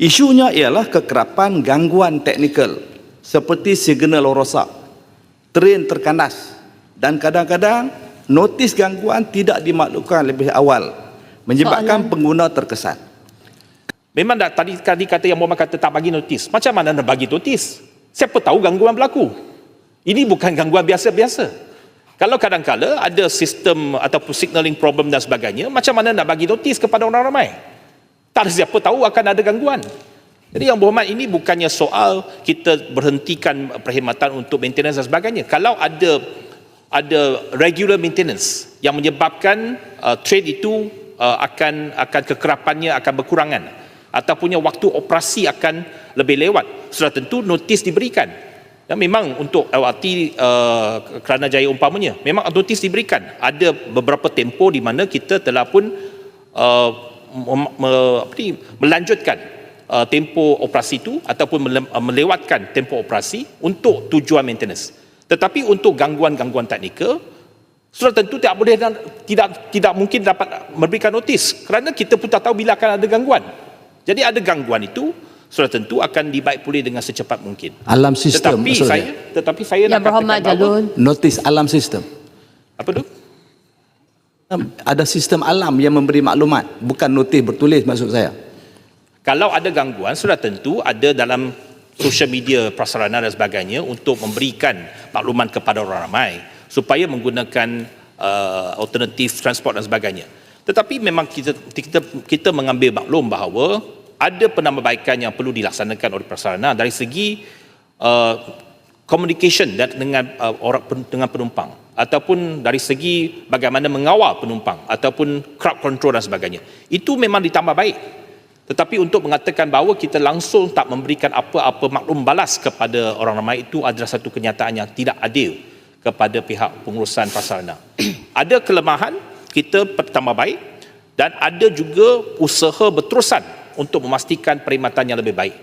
Isunya ialah kekerapan gangguan teknikal seperti signal rosak, train terkandas dan kadang-kadang notis gangguan tidak dimaklumkan lebih awal menyebabkan pengguna terkesan. Memang tadi kata yang Muhammad kata tak bagi notis. Macam mana nak bagi notis? Siapa tahu gangguan berlaku? Ini bukan gangguan biasa-biasa. Kalau kadang-kala ada sistem ataupun signaling problem dan sebagainya, macam mana nak bagi notis kepada orang ramai? Tak ada siapa tahu akan ada gangguan. Jadi yang berhormat, ini bukannya soal kita berhentikan perkhidmatan untuk maintenance dan sebagainya. Kalau ada regular maintenance yang menyebabkan train itu akan kekerapannya akan berkurangan ataupun waktu operasi akan lebih lewat, sudah tentu notis diberikan. Dan memang untuk LRT Kerana Jaya umpamanya, memang notis diberikan. Ada beberapa tempoh di mana kita telah pun melanjutkan tempoh operasi itu ataupun melewatkan tempoh operasi untuk tujuan maintenance. Tetapi untuk gangguan-gangguan teknikal, sudah tentu tidak mungkin dapat memberikan notis kerana kita pun tak tahu bila akan ada gangguan. Jadi ada gangguan itu sudah tentu akan dibaik pulih dengan secepat mungkin. Alam sistem. Tetapi saya nak katakan bahawa notis alam sistem. Apa tu? Ada sistem alam yang memberi maklumat, bukan notis bertulis maksud saya. Kalau ada gangguan, sudah tentu ada dalam social media, prasarana dan sebagainya untuk memberikan makluman kepada orang ramai supaya menggunakan alternatif transport dan sebagainya. Tetapi memang kita mengambil maklum bahawa ada penambahbaikan yang perlu dilaksanakan oleh prasarana dari segi communication dengan penumpang ataupun dari segi bagaimana mengawal penumpang ataupun crowd control dan sebagainya. Itu memang ditambah baik. Tetapi untuk mengatakan bahawa kita langsung tak memberikan apa-apa maklum balas kepada orang ramai, itu adalah satu kenyataan yang tidak adil kepada pihak pengurusan prasarana. Ada kelemahan, kita tambah baik, dan ada juga usaha berterusan untuk memastikan perkhidmatan yang lebih baik.